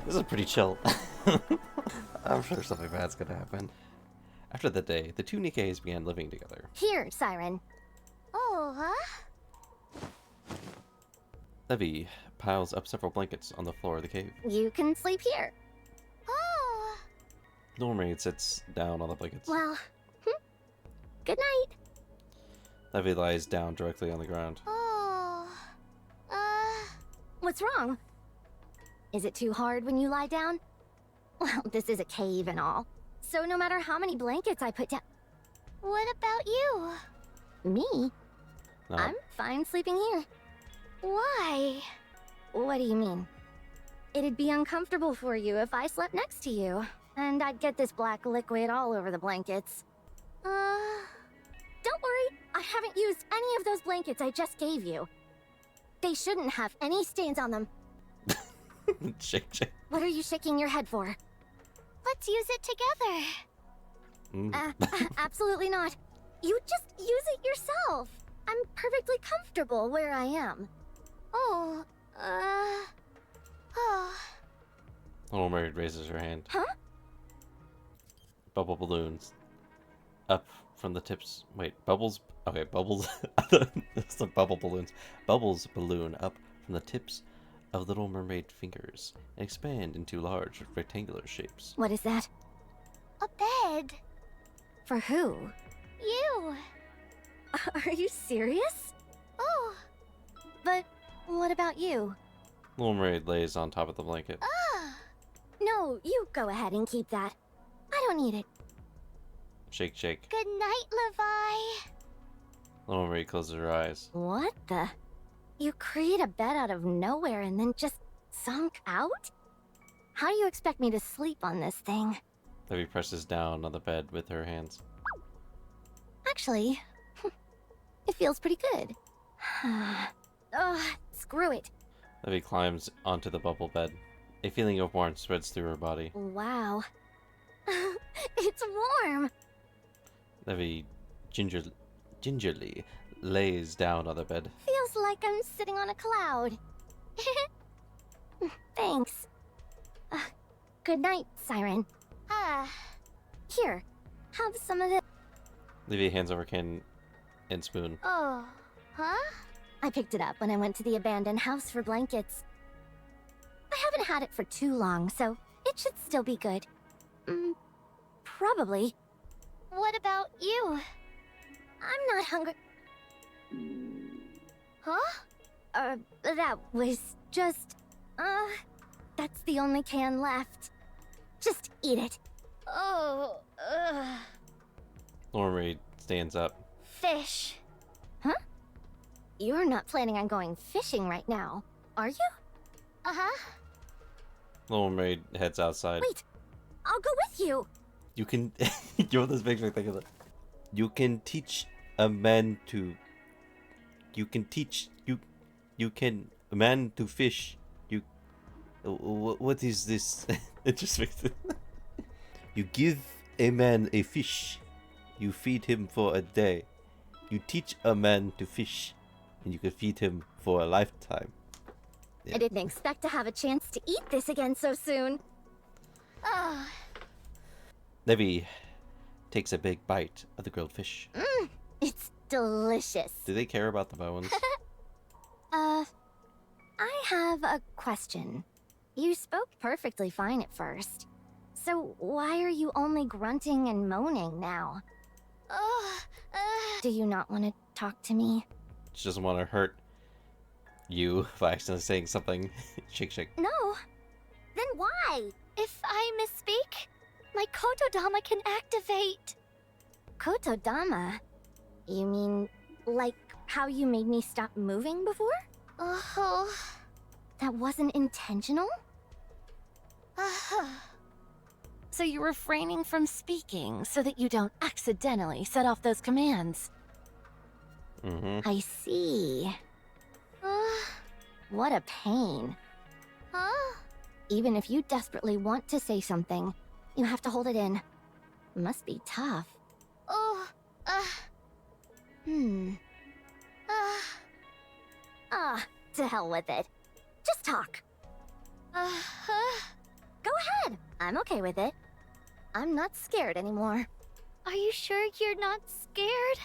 This is pretty chill. I'm sure something bad's gonna happen. After that day, the two Nikkes began living together. Here, Siren. Oh, Levi piles up several blankets on the floor of the cave. You can sleep here. Oh. The Mermaid sits down on the blankets. Well, good night. Levi lies down directly on the ground. Oh. What's wrong? Is it too hard when you lie down? Well, this is a cave and all. So no matter how many blankets I put down... What about you? Me? No. I'm fine sleeping here. Why? What do you mean? It'd be uncomfortable for you if I slept next to you. And I'd get this black liquid all over the blankets. Don't worry. I haven't used any of those blankets I just gave you. They shouldn't have any stains on them. Shake. What are you shaking your head for? Let's use it together. Absolutely not. You just use it yourself. I'm perfectly comfortable where I am. Oh. The Mermaid raises her hand. Huh? Bubble balloons. Up from the tips. Wait, bubbles? Okay, bubbles. It's the bubble balloons. Bubbles balloon up from the tips of Little Mermaid fingers and expand into large rectangular shapes. What is that? A bed. For who? You. Are you serious? Oh. But what about you? Little Mermaid lays on top of the blanket. No, you go ahead and keep that. I don't need it. Shake. Good night, Levi. Little Mermaid closes her eyes. What the? You create a bed out of nowhere and then just sunk out? How do you expect me to sleep on this thing? Levi presses down on the bed with her hands. Actually, it feels pretty good. Ugh, screw it. Levi climbs onto the bubble bed. A feeling of warmth spreads through her body. Wow. It's warm. Levi gingerly lays down on the bed. Feels like I'm sitting on a cloud. Thanks. Good night, Siren. Here, have some of this. Levi hands over can and spoon. Oh, huh? I picked it up when I went to the abandoned house for blankets. I haven't had it for too long, so it should still be good. Probably. What about you? I'm not hungry. Huh? That was just... that's the only can left. Just eat it. Oh, Little Mermaid stands up. Fish. Huh? You're not planning on going fishing right now, are you? Uh-huh. Little Mermaid heads outside. Wait, I'll go with you. You can... You know what this makes me think of? It. You can teach a man to... You can teach... You can... A man to fish. You... What is this? It just makes it... You give a man a fish. You feed him for a day. You teach a man to fish. And you can feed him for a lifetime. Yeah. I didn't expect to have a chance to eat this again so soon. Levi takes a big bite of the grilled fish. It's delicious. Do they care about the bones? I have a question. You spoke perfectly fine at first. So why are you only grunting and moaning now? Do you not want to talk to me? She doesn't want to hurt you by accidentally saying something. Shake. No. Then why? If I misspeak, my Kotodama can activate. Kotodama? You mean, like how you made me stop moving before? That wasn't intentional? So you're refraining from speaking so that you don't accidentally set off those commands. I see. What a pain. Even if you desperately want to say something, you have to hold it in. Must be tough. To hell with it. Just talk. I'm okay with it. I'm not scared anymore. Are you sure you're not scared?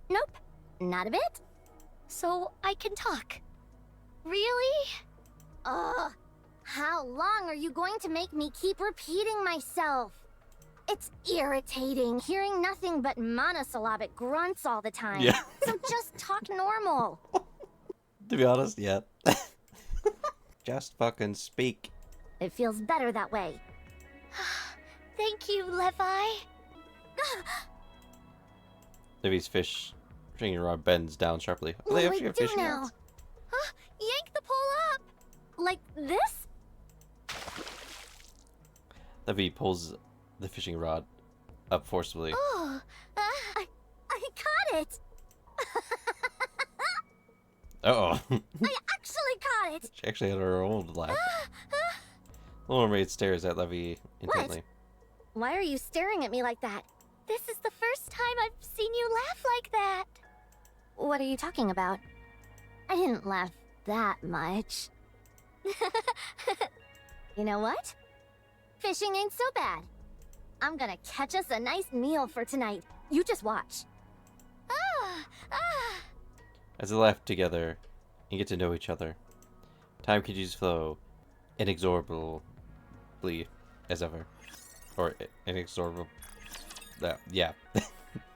Nope, not a bit. So I can talk. Really? Ugh. How long are you going to make me keep repeating myself? It's irritating hearing nothing but monosyllabic grunts all the time. Yeah. So just talk normal. To be honest, yeah. Just fucking speak. It feels better that way. Thank you, Levi. Levi's fishing rod bends down sharply. What They do actually we have do fishing now? rods? Yank the pole up! Like this? Levi pulls the fishing rod up forcibly. Oh, I caught it! Uh-oh. I actually caught it! She actually had her own laugh. Little Mermaid stares at Levi intently. Why are you staring at me like that? this is the first time I've seen you laugh like that. What are you talking about? I didn't laugh that much. You know what? Fishing ain't so bad. I'm gonna catch us a nice meal for tonight. You just watch. As they laugh together and get to know each other, time continues to flow inexorably as ever. Or inexorable. Yeah.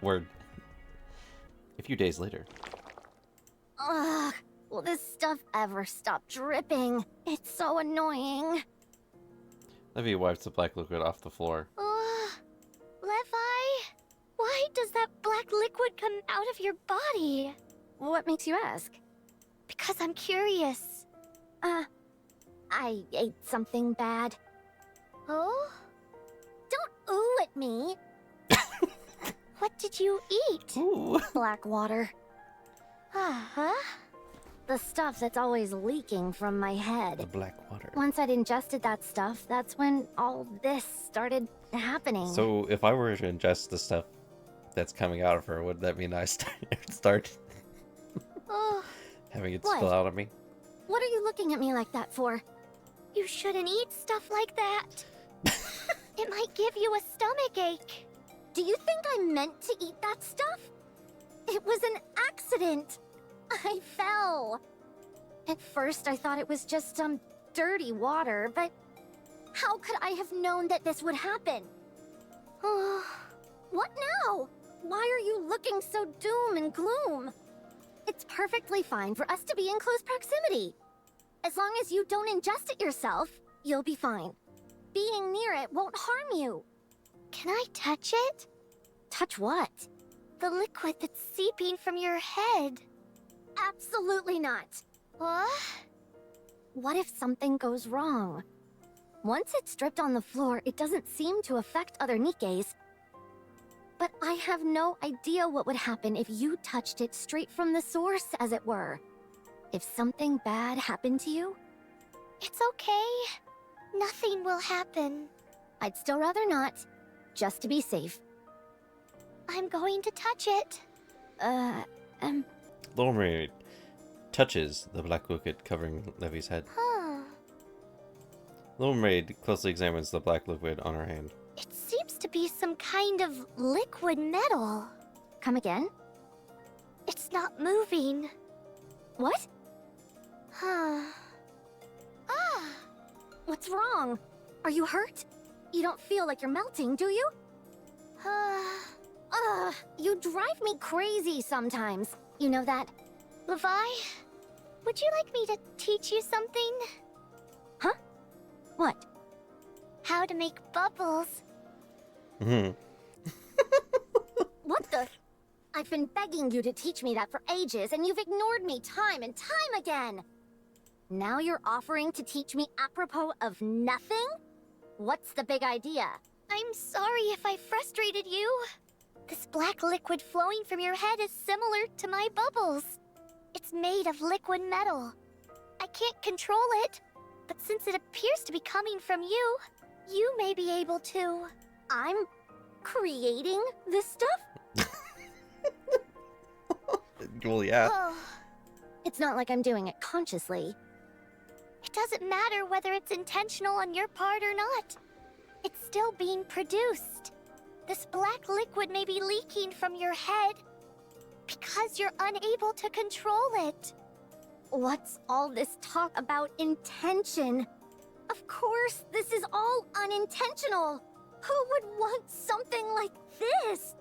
Word. A few days later. Ugh, will this stuff ever stop dripping? It's so annoying. Levi wipes the black liquid off the floor. Levi, why does that black liquid come out of your body? What makes you ask? Because I'm curious. I ate something bad. Oh? Don't ooh at me. What did you eat? Ooh. Black water. Uh-huh. The stuff that's always leaking from my The head. black water. Once I'd ingested that stuff, that's when all this started happening. So if I were to ingest the stuff that's coming out of her, would that mean I start Oh, having it What? spill out of me? What are you looking at me like that for? you shouldn't eat stuff like that. It might give you a stomach ache. Do you think I meant to eat that stuff? It was an accident. I fell. At first, I thought it was just some dirty water, but how could I have known that this would happen? What now? Why are you looking so doom and gloom? It's perfectly fine for us to be in close proximity. As long as you don't ingest it yourself, you'll be fine. Being near it won't harm you. Can I touch it? Touch what? The liquid that's seeping from your head. Absolutely not. What? What if something goes wrong? Once it's dripped on the floor, it doesn't seem to affect other Nikkes. But I have no idea what would happen if you touched it straight from the source, as it were. If something bad happened to you, It's okay. Nothing will happen. I'd still rather not, just to be safe. I'm going to touch it. Little Mermaid touches the black liquid covering Levi's head. Huh. Little Mermaid closely examines the black liquid on her hand. It seems to be some kind of liquid metal. Come again? It's not moving. What? Huh. What's wrong? Are you hurt? You don't feel like you're melting, do you? You drive me crazy sometimes. You know that? Levi, would you like me to teach you something? What? How to make bubbles. Hmm. What the? I've been begging you to teach me that for ages, and you've ignored me time and time again. Now you're offering to teach me apropos of nothing? What's the big idea? I'm sorry if I frustrated you. This black liquid flowing from your head is similar to my bubbles. It's made of liquid metal. I can't control it, but since it appears to be coming from you, you may be able to. I'm creating this stuff? Well, yeah. Oh, It's not like I'm doing it consciously. it doesn't matter whether it's intentional on your part or not. It's still being produced. This black liquid may be leaking from your head because you're unable to control it. What's all this talk about intention? Of course, this is all unintentional. Who would want something like this?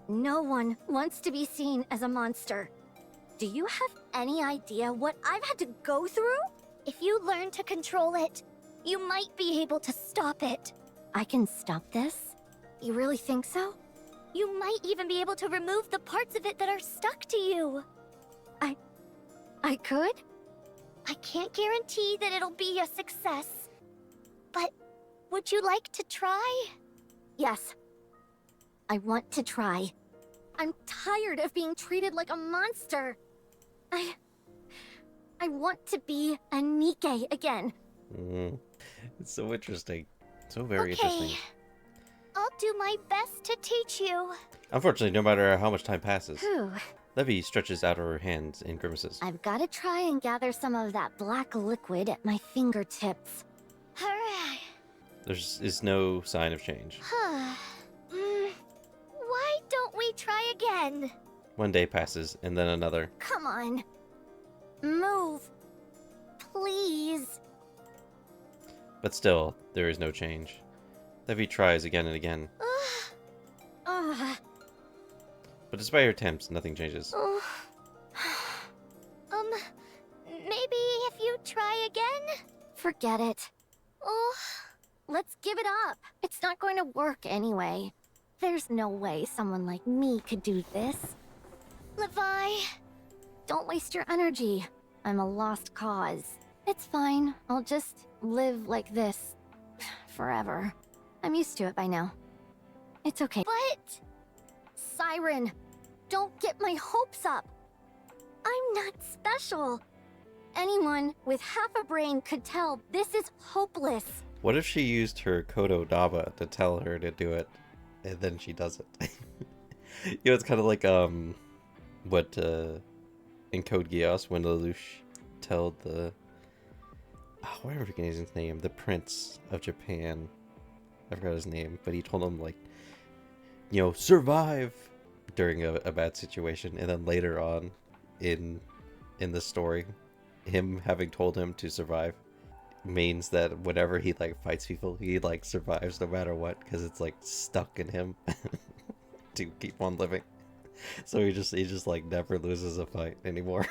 No one wants to be seen as a monster. Do you have any idea what I've had to go through? If you learn to control it, you might be able to stop it. I can stop this? You really think so? You might even be able to remove the parts of it that are stuck to you. I could? I can't guarantee that it'll be a success. But would you like to try? Yes. I want to try. I'm tired of being treated like a monster. I want to be a Nikke again. It's so interesting. So very interesting. I'll do my best to teach you. Unfortunately, no matter how much time passes, Whew. Levi stretches out her hands in grimaces. I've got to try and gather some of that black liquid at my fingertips. Hooray. Is no sign of change. Why don't we try again? One day passes, and then another. Come on. Move. Please. But still, there is no change. Levi tries again and again. Ugh. But despite her attempts, nothing changes. Maybe if you try again? Forget it. Oh, Let's give it up. It's not going to work anyway. There's no way someone like me could do this. Levi. Don't waste your energy. I'm a lost cause. It's fine. I'll just live like this forever. I'm used to it by now. It's okay. But Siren, don't get my hopes up. I'm not special. Anyone with half a brain could tell this is hopeless. What if she used her Kodo Daba to tell her to do it, and then she does it? You know, it's kind of like what in Code Geass when Lelouch told the whatever his name, the Prince of Japan. I forgot his name, but he told him, like, you know, survive during a bad situation, and then later on in the story, him having told him to survive means that whenever he like fights people, he like survives no matter what, because it's like stuck in him to keep on living. So he just like never loses a fight anymore.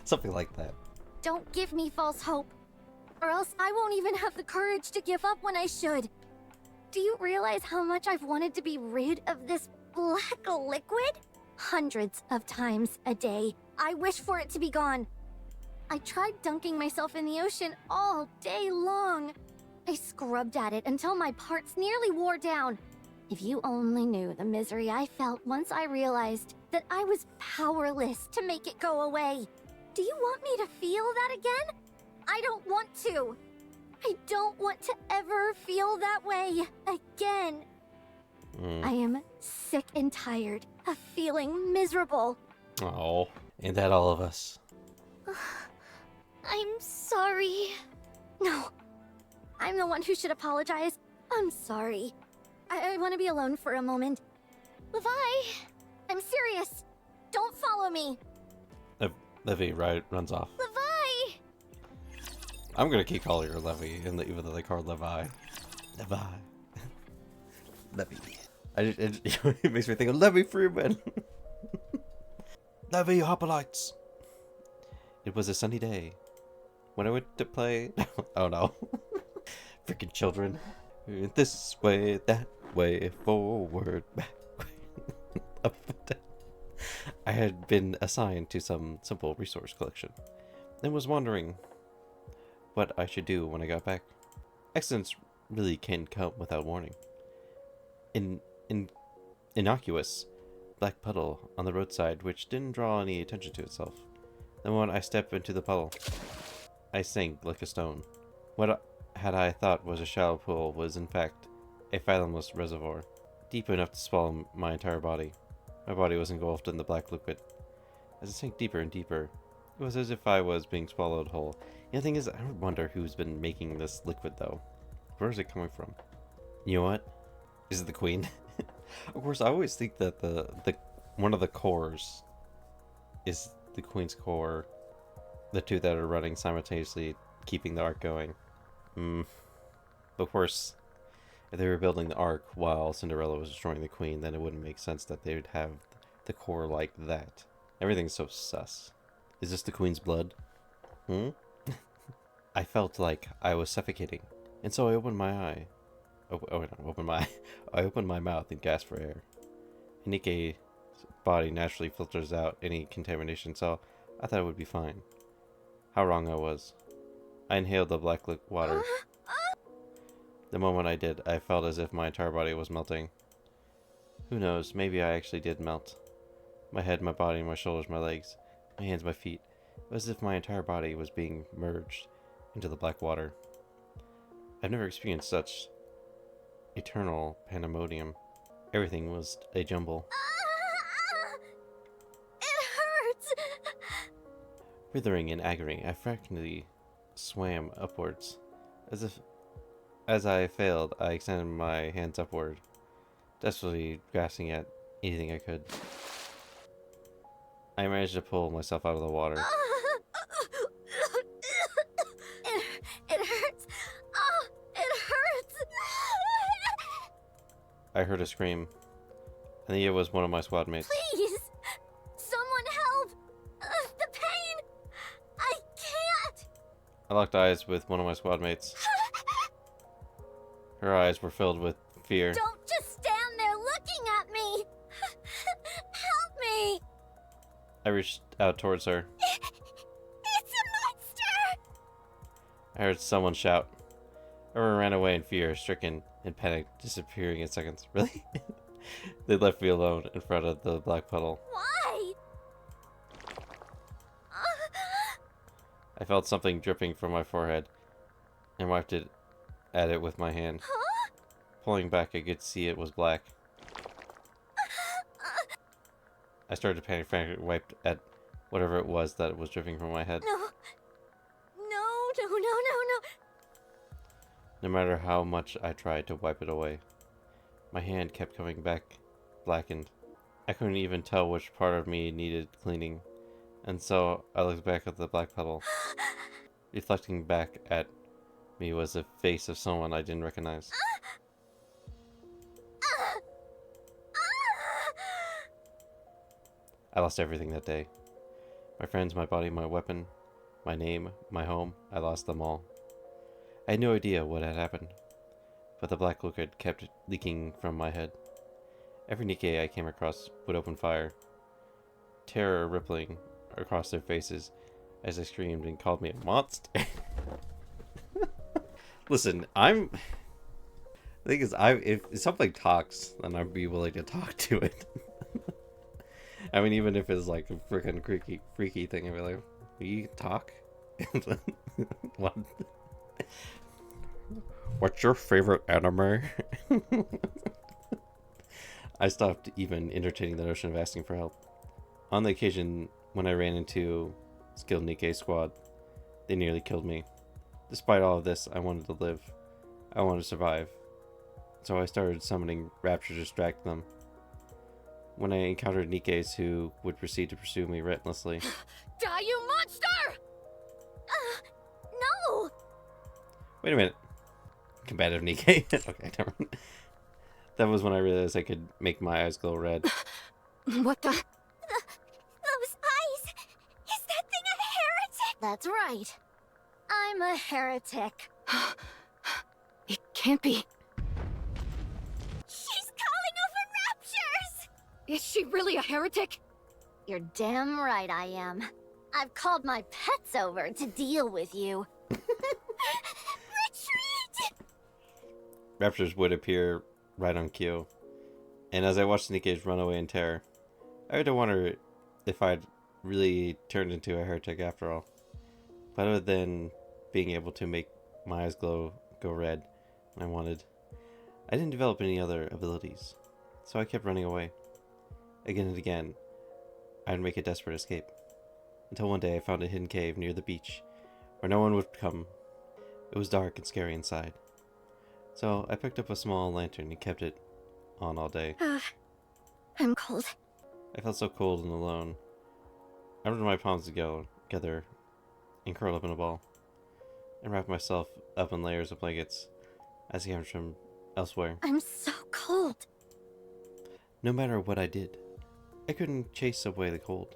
Something like that. Don't give me false hope, or else I won't even have the courage to give up when I should. Do you realize how much I've wanted to be rid of this black liquid? Hundreds of times a day, I wish for it to be gone. I tried dunking myself in the ocean all day long. I scrubbed at it until my parts nearly wore down. If you only knew the misery I felt once I realized that I was powerless to make it go away. Do you want me to feel that again? I don't want to. I don't want to ever feel that way again. I am sick and tired of feeling miserable. Oh, ain't that all of us? I'm sorry. No, I'm the one who should apologize. I'm sorry. I want to be alone for a moment. Levi! I'm serious. Don't follow me. Levi runs off. Levi! I'm gonna keep calling her Levi, even though they call her Levi. Levi. Levi. It makes me think of Levi Freeman. Levi Hoplites. It was a sunny day when I went to play. Oh no. Freaking children. This way, that way, forward, backward, up and down. I had been assigned to some simple resource collection and was wondering what I should do when I got back. Accidents really can come without warning. Innocuous black puddle on the roadside which didn't draw any attention to itself. The moment I stepped into the puddle, I sank like a stone. What had I thought was a shallow pool was in fact a fathomless reservoir, deep enough to swallow my entire body. My body was engulfed in the black liquid. As it sank deeper and deeper, it was as if I was being swallowed whole. The thing is, I wonder who's been making this liquid though. Where is it coming from? You know what? Is it the queen? Of course, I always think that the one of the cores is the queen's core. The two that are running simultaneously, keeping the arc going. Of course, if they were building the arc while Cinderella was destroying the queen, then it wouldn't make sense that they would have the core like that. Everything's so sus. Is this the queen's blood? I felt like I was suffocating, and so I opened my eye. I opened my mouth and gasped for air. Nikke's body naturally filters out any contamination, so I thought it would be fine. How wrong I was. I inhaled the black water. The moment I did, I felt as if my entire body was melting. Who knows, maybe I actually did melt. My head, my body, my shoulders, my legs, my hands, my feet. It was as if my entire body was being merged into the black water. I've never experienced such eternal pandemonium. Everything was a jumble. It hurts! Withering in agony, I frantically swam upwards. As I failed, I extended my hands upward, desperately grasping at anything I could. I managed to pull myself out of the water. It hurts! Oh, it hurts! I heard a scream, and it was one of my squad mates. Please! Someone help! The pain! I can't! I locked eyes with one of my squad mates. Her eyes were filled with fear. Don't just stand there looking at me! Help me! I reached out towards her. It's a monster! I heard someone shout. Everyone ran away in fear, stricken and panicked, disappearing in seconds. Really? They left me alone in front of the black puddle. Why? I felt something dripping from my forehead and wiped it at it with my hand. Huh? Pulling back, I could see it was black. I started to panic, frantically wiped at whatever it was that was dripping from my head. No. No matter how much I tried to wipe it away, my hand kept coming back, blackened. I couldn't even tell which part of me needed cleaning, and so I looked back at the black puddle. Reflecting back at me was the face of someone I didn't recognize. I lost everything that day. My friends, my body, my weapon, my name, my home. I lost them all. I had no idea what had happened, but the black liquid kept leaking from my head. Every Nikke I came across would open fire, terror rippling across their faces as they screamed and called me a monster. Listen, the thing is, if something talks, then I'd be willing to talk to it. I mean, even if it's like a freaking freaky thing, I'd be like, you talk? What? What's your favorite anime? I stopped even entertaining the notion of asking for help. On the occasion when I ran into skilled Nikke squad, they nearly killed me. Despite all of this, I wanted to live. I wanted to survive. So I started summoning rapture to distract them. When I encountered Nikkes who would proceed to pursue me relentlessly. Die, you monster! No! Wait a minute. Combative Nikke? Okay, never mind. That was when I realized I could make my eyes glow red. What the? Those eyes! Is that thing a heretic? That's right. I'm a heretic. It can't be. She's calling over raptures! Is she really a heretic? You're damn right I am. I've called my pets over to deal with you. Retreat! Raptors would appear right on cue. And as I watched the Nikkes run away in terror, I had to wonder if I'd really turned into a heretic after all. But other than being able to make my eyes go red when I wanted, I didn't develop any other abilities. So I kept running away. Again and again, I'd make a desperate escape. Until one day I found a hidden cave near the beach, where no one would come. It was dark and scary inside. So I picked up a small lantern and kept it on all day. I'm cold. I felt so cold and alone. I rubbed my palms together and curled up in a ball, and wrapped myself up in layers of blankets as he came from elsewhere. I'm so cold. No matter what I did, I couldn't chase away the cold.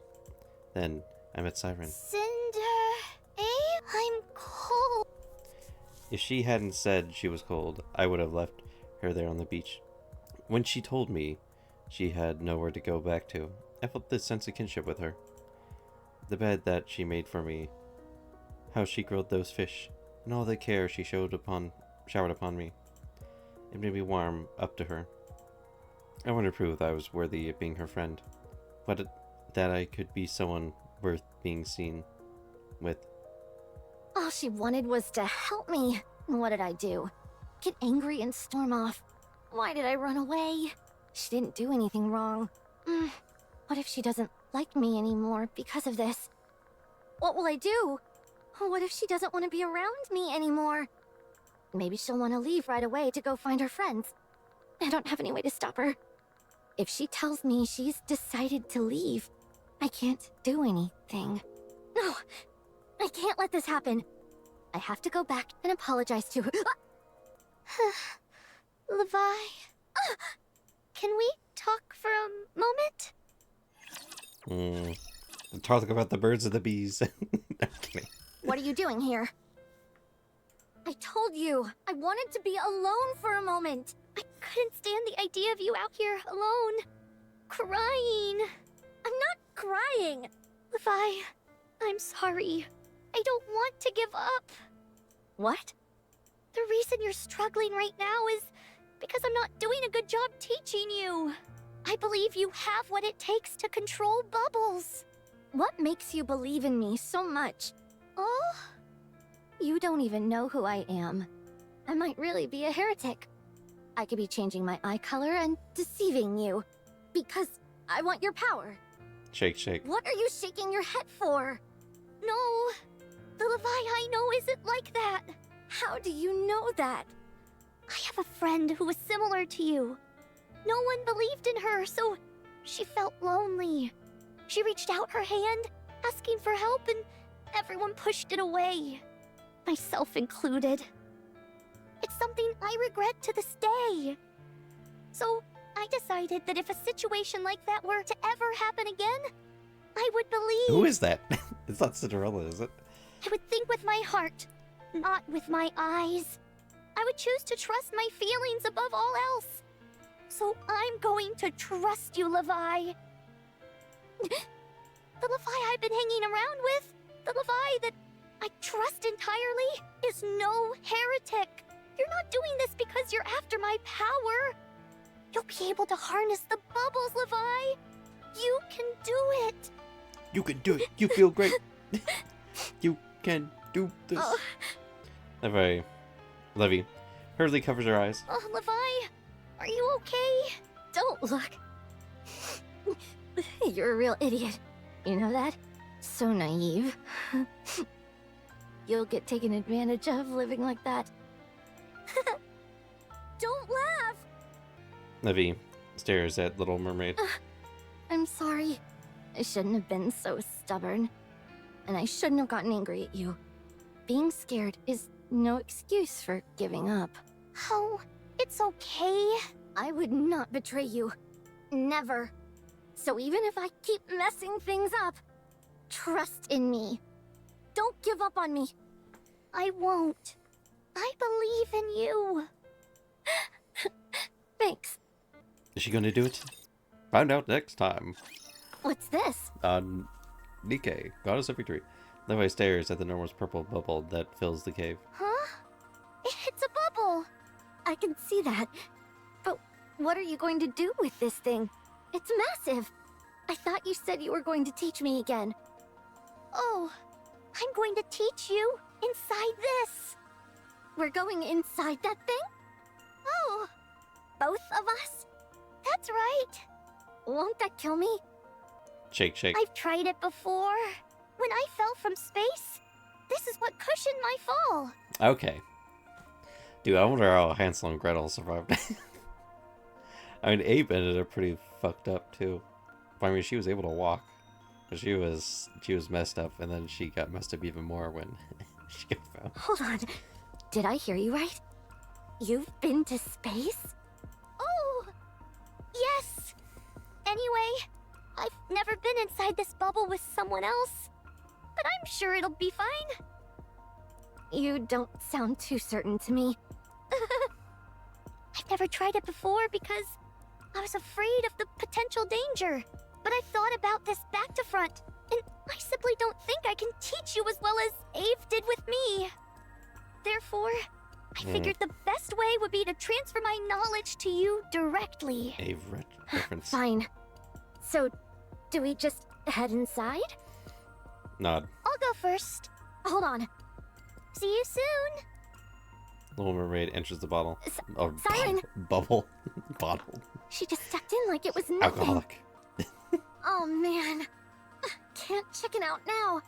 Then I met Siren. Cinder, I'm cold. If she hadn't said she was cold, I would have left her there on the beach. When she told me she had nowhere to go back to, I felt this sense of kinship with her. The bed that she made for me, how she grilled those fish, and all the care she showered upon me. It made me warm up to her. I wanted to prove that I was worthy of being her friend, but that I could be someone worth being seen with. All she wanted was to help me. And what did I do? Get angry and storm off. Why did I run away? She didn't do anything wrong. What if she doesn't like me anymore because of this? What will I do? What if she doesn't want to be around me anymore? Maybe she'll want to leave right away to go find her friends. I don't have any way to stop her. If she tells me she's decided to leave, I can't do anything. No, I can't let this happen. I have to go back and apologize to her. Levi, can we talk for a moment? Talk about the birds and the bees. I'm kidding. What are you doing here? I told you, I wanted to be alone for a moment. I couldn't stand the idea of you out here alone, crying. I'm not crying. Levi, I'm sorry. I don't want to give up. What? The reason you're struggling right now is because I'm not doing a good job teaching you. I believe you have what it takes to control bubbles. What makes you believe in me so much? Oh? You don't even know who I am. I might really be a heretic. I could be changing my eye color and deceiving you. Because I want your power. Shake, shake. What are you shaking your head for? No, the Levi I know isn't like that. How do you know that? I have a friend who was similar to you. No one believed in her, so she felt lonely. She reached out her hand, asking for help, and everyone pushed it away. Myself included. It's something I regret to this day. So I decided that if a situation like that were to ever happen again, I would believe. Who is that? It's not Cinderella, is it? I would think with my heart, not with my eyes. I would choose to trust my feelings above all else. So I'm going to trust you, Levi. The Levi I've been hanging around with, the Levi that I trust entirely, is no heretic. You're not doing this because you're after my power. You'll be able to harness the bubbles, Levi. You can do it. You can do it. You feel great. You can do this. Oh. Levi hurriedly covers her eyes. Oh, Levi, are you okay? Don't look. You're a real idiot. You know that? So naive. You'll get taken advantage of living like that. Don't laugh! Levi stares at Little Mermaid. I'm sorry. I shouldn't have been so stubborn. And I shouldn't have gotten angry at you. Being scared is no excuse for giving up. Oh, it's okay. I would not betray you. Never. So even if I keep messing things up, trust in me. Don't give up on me. I won't. I believe in you. Thanks. Is she gonna do it? Find out next time. What's this? On Nikke, Goddess of Victory. Levi stares at the enormous purple bubble that fills the cave. Huh? It's a bubble. I can see that. But what are you going to do with this thing? It's massive. I thought you said you were going to teach me again. Oh, I'm going to teach you inside this. We're going inside that thing? Oh, Both of us? that's right. Won't that kill me? Shake, shake. I've tried it before. When I fell from space, this is what cushioned my fall. Okay. Dude, I wonder how Hansel and Gretel survived. I mean, Abe ended up pretty fucked up too. I mean, she was able to walk, but she was messed up, and then she got messed up even more when she got found. Hold on. Did I hear you right? You've been to space? Oh, yes. Anyway, I've never been inside this bubble with someone else, but I'm sure it'll be fine. You don't sound too certain to me. I've never tried it before because I was afraid of the potential danger. But I thought about this back to front, and I simply don't think I can teach you as well as Ave did with me. Therefore, I figured the best way would be to transfer my knowledge to you directly. Abe reference. Fine. So, do we just head inside? Nod. I'll go first. Hold on. See you soon. Little Mermaid enters the bottle. Or Siren! Bubble. Bottle. She just stepped in like it was nothing. Alcoholic. Oh man. Can't chicken out now.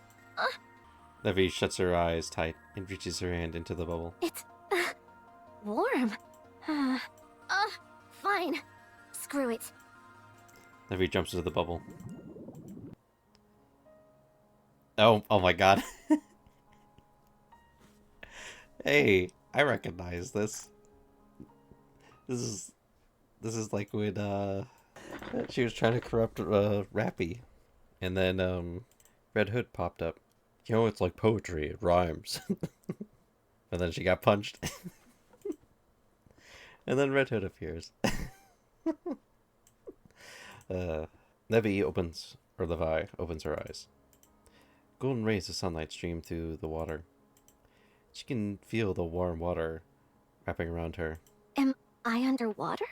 Levi shuts her eyes tight and reaches her hand into the bubble. It's warm. Fine. Screw it. Levi jumps into the bubble. Oh my god. Hey, I recognize this. This is like when she was trying to corrupt Rappy, and then Red Hood popped up. You know, it's like poetry, it rhymes. And then she got punched. And then Red Hood appears. Levi opens her eyes. Golden rays of sunlight stream through the water. She can feel the warm water wrapping around her. Am I underwater?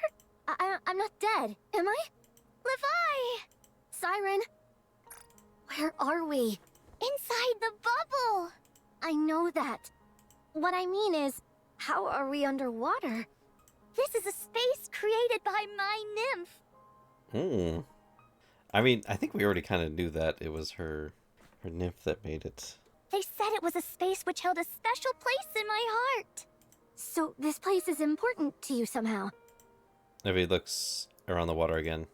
I'm not dead, am I? Levi! Siren! Where are we? Inside the bubble! I know that. What I mean is, how are we underwater? This is a space created by my nymph. I mean, I think we already kind of knew that it was her nymph that made it. They said it was a space which held a special place in my heart. So this place is important to you somehow. Levi looks around the water again.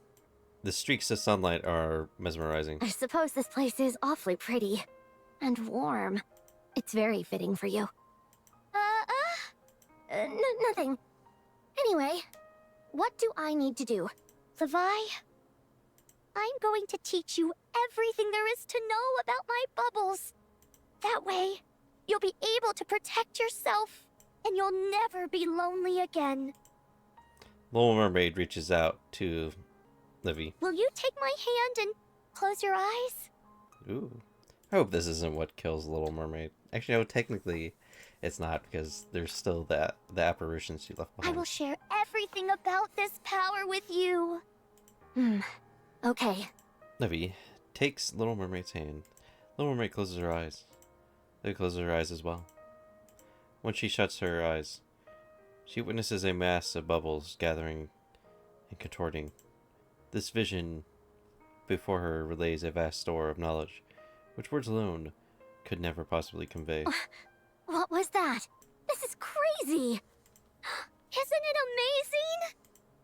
The streaks of sunlight are mesmerizing. I suppose this place is awfully pretty. And warm. It's very fitting for you. Nothing. Anyway, what do I need to do? Levi, I'm going to teach you everything there is to know about my bubbles. That way, you'll be able to protect yourself, and you'll never be lonely again. Little Mermaid reaches out to Levi. Will you take my hand and close your eyes? Ooh. I hope this isn't what kills Little Mermaid. Actually, no, technically it's not, because there's still the apparitions she left behind. I will share everything about this power with you. Okay. Levi takes Little Mermaid's hand. Little Mermaid closes her eyes. Levi closes her eyes as well. When she shuts her eyes, she witnesses a mass of bubbles gathering and contorting. This vision before her relays a vast store of knowledge, which words alone could never possibly convey. What was that? This is crazy! Isn't it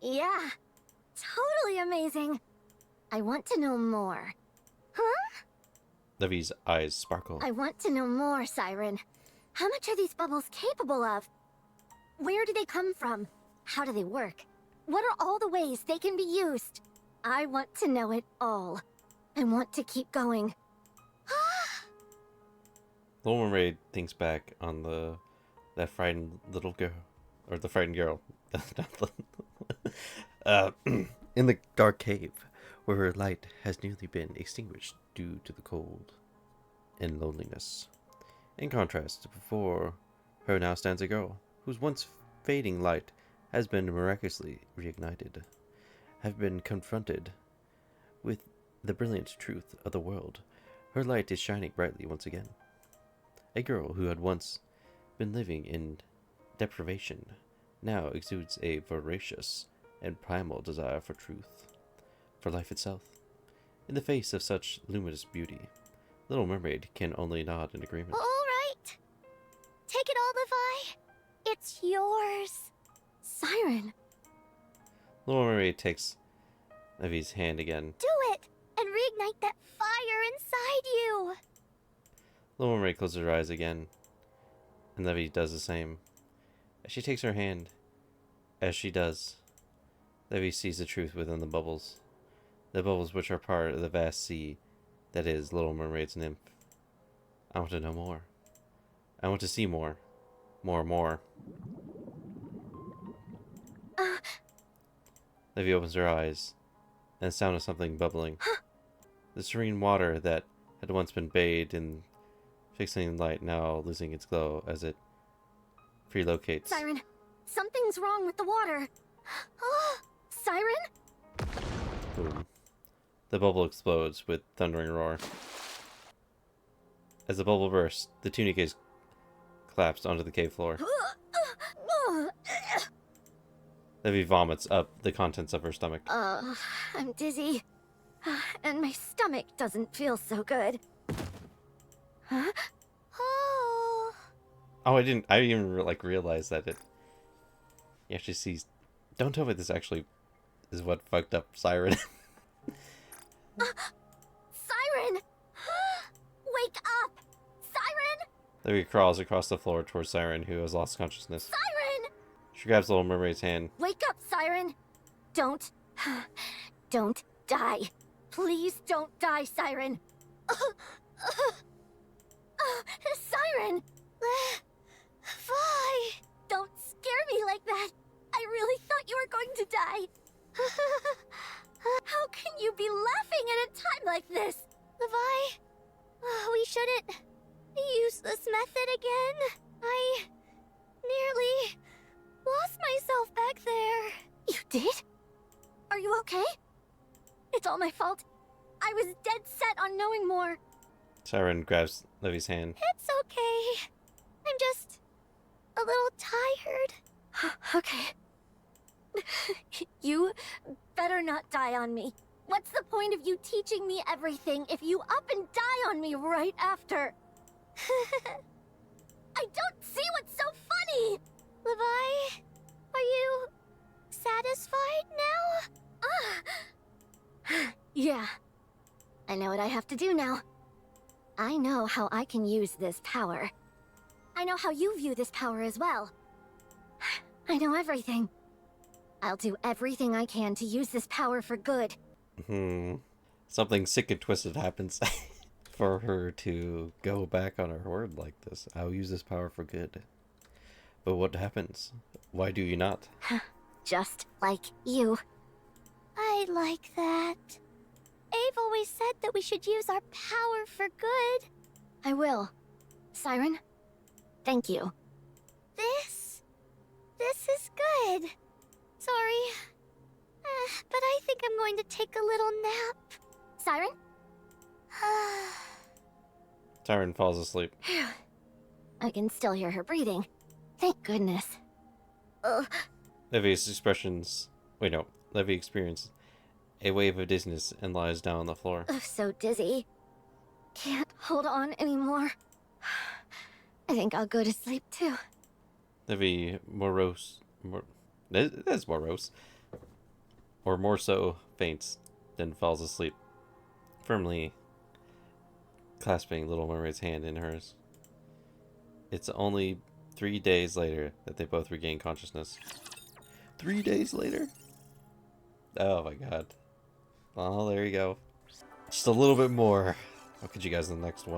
amazing? Yeah, totally amazing. I want to know more. Huh? Levi's eyes sparkle. I want to know more, Siren. How much are these bubbles capable of? Where do they come from? How do they work? What are all the ways they can be used? I want to know it all. I want to keep going. Little Mermaid thinks back on that frightened little girl, or the frightened girl, in the dark cave, where her light has nearly been extinguished due to the cold and loneliness. In contrast, before her now stands a girl whose once fading light has been miraculously reignited, have been confronted with the brilliant truth of the world. Her light is shining brightly once again. A girl who had once been living in deprivation now exudes a voracious and primal desire for truth, for life itself. In the face of such luminous beauty, Little Mermaid can only nod in agreement. All right. Take it all, Levi. It's It's yours. Siren. Little Mermaid takes Levi's hand again. Do it and reignite that fire inside you. Little Mermaid closes her eyes again, and Levi does the same. As she takes her hand, as she does, Levi sees the truth within the bubbles which are part of the vast sea that is Little Mermaid's nymph. I want to know more. I want to see more. More. Levi opens her eyes, and the sound of something bubbling. The serene water that had once been bathed in fixing light, now losing its glow as it relocates. Siren, something's wrong with the water. Siren? Boom. The bubble explodes with thundering roar. As the bubble bursts, the two Nikkes collapse onto the cave floor. Levi vomits up the contents of her stomach. I'm dizzy. And my stomach doesn't feel so good. Huh? Oh. Oh, I didn't even realize that it. He actually sees. Don't tell me this actually is what fucked up Siren. Siren! Wake up! Siren! Levi crawls across the floor towards Siren, who has lost consciousness. Siren! She grabs Little Mermaid's hand. Wake up, Siren! Don't die. Please don't die, Siren. Siren! Levi! Don't scare me like that. I really thought you were going to die. How can you be laughing at a time like this? Levi, we shouldn't use this method again. I nearly lost myself back there. You did? Are you okay? It's all my fault. I was dead set on knowing more. Siren grabs Levi's hand. It's okay. I'm just a little tired. Okay. You better not die on me. What's the point of you teaching me everything if you up and die on me right after? I don't see what's so funny! Levi, are you satisfied now? Yeah. I know what I have to do now. I know how I can use this power. I know how you view this power as well. I know everything. I'll do everything I can to use this power for good. Something sick and twisted happens for her to go back on her word like this. I'll use this power for good. But what happens? Why do you not? Just like you. I like that. Ave always said that we should use our power for good. I will. Siren, thank you. This is good. Sorry. But I think I'm going to take a little nap. Siren? Siren falls asleep. I can still hear her breathing. Thank goodness. Levi's expressions... Wait, no. Levi experiences a wave of dizziness and lies down on the floor. So dizzy. Can't hold on anymore. I think I'll go to sleep too. Levi that's morose. Or more so, faints, then falls asleep, firmly clasping Little Mermaid's hand in hers. It's only 3 days later that they both regain consciousness. 3 days later? Oh my god. Well, there you go. Just a little bit more. I'll catch you guys in the next one.